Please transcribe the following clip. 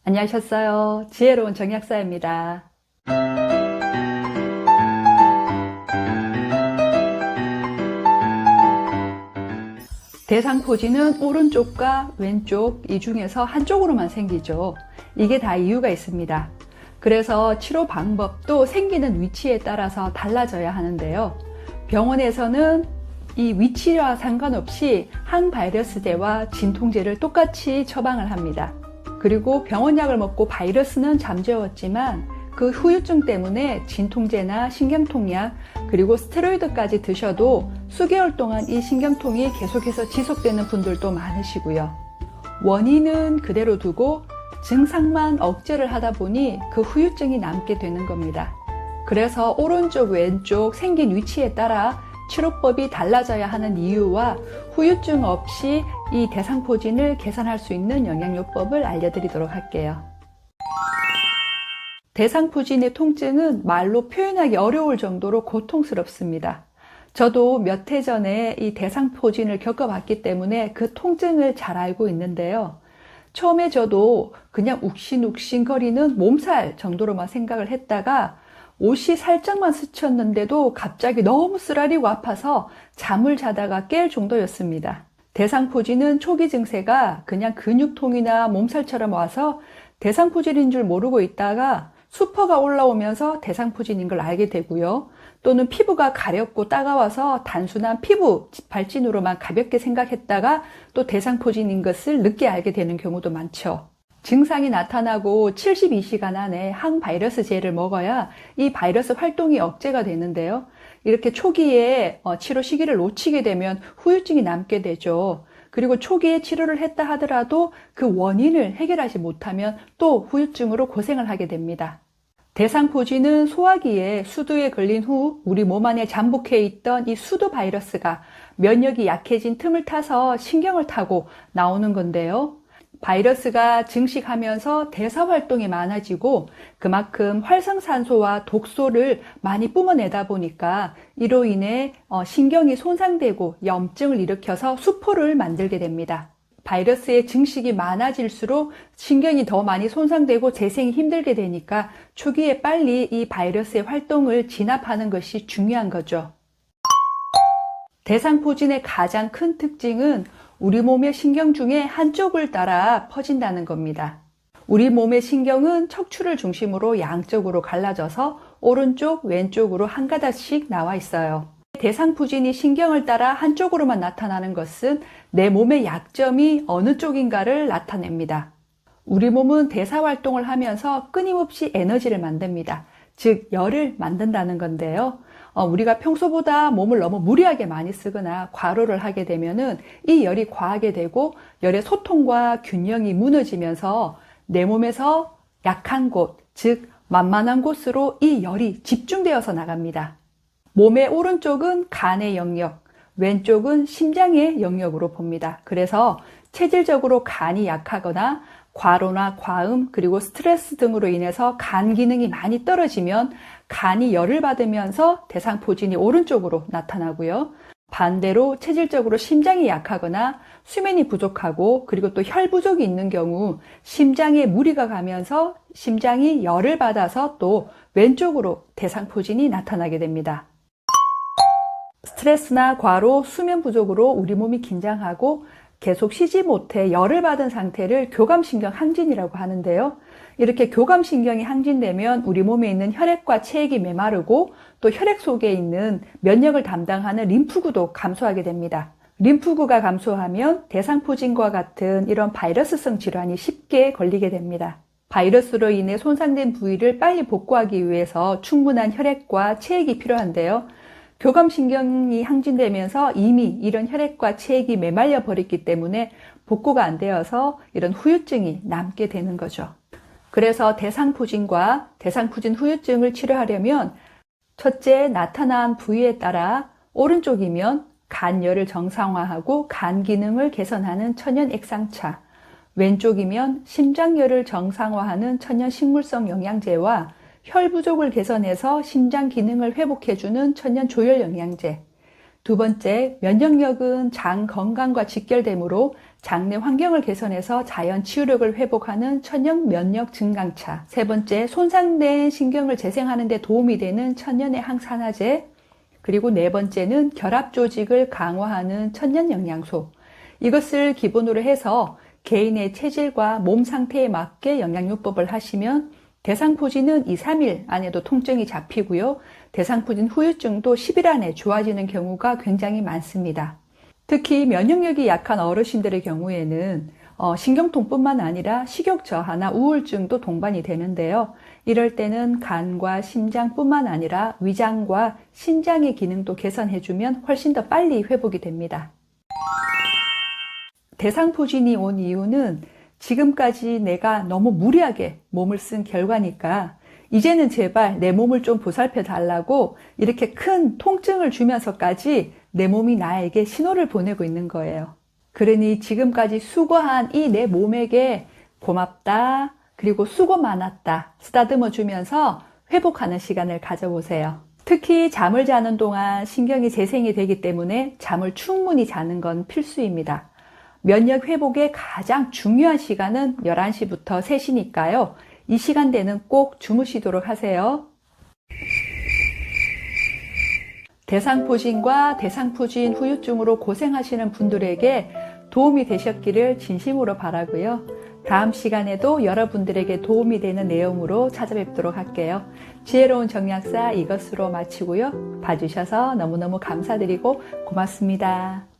안녕하셨어요. 지혜로운 정약사입니다. 대상포진은 오른쪽과 왼쪽 이 중에서 한쪽으로만 생기죠. 이게 다 이유가 있습니다. 그래서 치료 방법도 생기는 위치에 따라서 달라져야 하는데요. 병원에서는 이 위치와 상관없이 항바이러스제와 진통제를 똑같이 처방을 합니다. 그리고 병원약을 먹고 바이러스는 잠재웠지만 그 후유증 때문에 진통제나 신경통약 그리고 스테로이드까지 드셔도 수개월 동안 이 신경통이 계속해서 지속되는 분들도 많으시고요. 원인은 그대로 두고 증상만 억제를 하다 보니 그 후유증이 남게 되는 겁니다. 그래서 오른쪽 왼쪽 생긴 위치에 따라 치료법이 달라져야 하는 이유와 후유증 없이 이 대상포진을 개선할 수 있는 영양요법을 알려드리도록 할게요. 대상포진의 통증은 말로 표현하기 어려울 정도로 고통스럽습니다. 저도 몇 해 전에 이 대상포진을 겪어봤기 때문에 그 통증을 잘 알고 있는데요. 처음에 저도 그냥 욱신욱신거리는 몸살 정도로만 생각을 했다가 옷이 살짝만 스쳤는데도 갑자기 너무 쓰라리고 아파서 잠을 자다가 깰 정도였습니다. 대상포진은 초기 증세가 그냥 근육통이나 몸살처럼 와서 대상포진인 줄 모르고 있다가 수포가 올라오면서 대상포진인 걸 알게 되고요. 또는 피부가 가렵고 따가워서 단순한 피부 발진으로만 가볍게 생각했다가 또 대상포진인 것을 늦게 알게 되는 경우도 많죠. 증상이 나타나고 72시간 안에 항바이러스제를 먹어야 이 바이러스 활동이 억제가 되는데요. 이렇게 초기에 치료 시기를 놓치게 되면 후유증이 남게 되죠. 그리고 초기에 치료를 했다 하더라도 그 원인을 해결하지 못하면 또 후유증으로 고생을 하게 됩니다. 대상포진은 소화기에 수두에 걸린 후 우리 몸 안에 잠복해 있던 이 수두 바이러스가 면역이 약해진 틈을 타서 신경을 타고 나오는 건데요. 바이러스가 증식하면서 대사활동이 많아지고 그만큼 활성산소와 독소를 많이 뿜어내다 보니까 이로 인해 신경이 손상되고 염증을 일으켜서 수포를 만들게 됩니다. 바이러스의 증식이 많아질수록 신경이 더 많이 손상되고 재생이 힘들게 되니까 초기에 빨리 이 바이러스의 활동을 진압하는 것이 중요한 거죠. 대상포진의 가장 큰 특징은 우리 몸의 신경 중에 한쪽을 따라 퍼진다는 겁니다. 우리 몸의 신경은 척추를 중심으로 양쪽으로 갈라져서 오른쪽, 왼쪽으로 한 가닥씩 나와 있어요. 대상포진이 신경을 따라 한쪽으로만 나타나는 것은 내 몸의 약점이 어느 쪽인가를 나타냅니다. 우리 몸은 대사활동을 하면서 끊임없이 에너지를 만듭니다. 즉, 열을 만든다는 건데요. 우리가 평소보다 몸을 너무 무리하게 많이 쓰거나 과로를 하게 되면은 이 열이 과하게 되고 열의 소통과 균형이 무너지면서 내 몸에서 약한 곳, 즉 만만한 곳으로 이 열이 집중되어서 나갑니다. 몸의 오른쪽은 간의 영역, 왼쪽은 심장의 영역으로 봅니다. 그래서 체질적으로 간이 약하거나 과로나 과음 그리고 스트레스 등으로 인해서 간 기능이 많이 떨어지면 간이 열을 받으면서 대상포진이 오른쪽으로 나타나고요. 반대로 체질적으로 심장이 약하거나 수면이 부족하고 그리고 또 혈 부족이 있는 경우 심장에 무리가 가면서 심장이 열을 받아서 또 왼쪽으로 대상포진이 나타나게 됩니다. 스트레스나 과로, 수면 부족으로 우리 몸이 긴장하고 계속 쉬지 못해 열을 받은 상태를 교감신경 항진이라고 하는데요. 이렇게 교감신경이 항진되면 우리 몸에 있는 혈액과 체액이 메마르고 또 혈액 속에 있는 면역을 담당하는 림프구도 감소하게 됩니다. 림프구가 감소하면 대상포진과 같은 이런 바이러스성 질환이 쉽게 걸리게 됩니다. 바이러스로 인해 손상된 부위를 빨리 복구하기 위해서 충분한 혈액과 체액이 필요한데요. 교감신경이 항진되면서 이미 이런 혈액과 체액이 메말려 버렸기 때문에 복구가 안 되어서 이런 후유증이 남게 되는 거죠. 그래서 대상포진과 대상포진 후유증을 치료하려면 첫째, 나타난 부위에 따라 오른쪽이면 간열을 정상화하고 간 기능을 개선하는 천연 액상차, 왼쪽이면 심장열을 정상화하는 천연 식물성 영양제와 혈 부족을 개선해서 심장 기능을 회복해주는 천연 조혈 영양제, 두 번째, 면역력은 장 건강과 직결되므로 장내 환경을 개선해서 자연 치유력을 회복하는 천연 면역 증강차. 세 번째, 손상된 신경을 재생하는 데 도움이 되는 천연의 항산화제. 그리고 네 번째는 결합 조직을 강화하는 천연 영양소. 이것을 기본으로 해서 개인의 체질과 몸 상태에 맞게 영양요법을 하시면 대상포진은 2, 3일 안에도 통증이 잡히고요. 대상포진 후유증도 10일 안에 좋아지는 경우가 굉장히 많습니다. 특히 면역력이 약한 어르신들의 경우에는 신경통뿐만 아니라 식욕 저하나 우울증도 동반이 되는데요. 이럴 때는 간과 심장뿐만 아니라 위장과 신장의 기능도 개선해주면 훨씬 더 빨리 회복이 됩니다. 대상포진이 온 이유는 지금까지 내가 너무 무리하게 몸을 쓴 결과니까 이제는 제발 내 몸을 좀 보살펴 달라고 이렇게 큰 통증을 주면서까지 내 몸이 나에게 신호를 보내고 있는 거예요. 그러니 지금까지 수고한 이 내 몸에게 고맙다, 그리고 수고 많았다 쓰다듬어 주면서 회복하는 시간을 가져보세요. 특히 잠을 자는 동안 신경이 재생이 되기 때문에 잠을 충분히 자는 건 필수입니다. 면역 회복의 가장 중요한 시간은 11시부터 3시니까요. 이 시간대는 꼭 주무시도록 하세요. 대상포진과 대상포진 후유증으로 고생하시는 분들에게 도움이 되셨기를 진심으로 바라고요. 다음 시간에도 여러분들에게 도움이 되는 내용으로 찾아뵙도록 할게요. 지혜로운 정약사 이것으로 마치고요. 봐주셔서 너무너무 감사드리고 고맙습니다.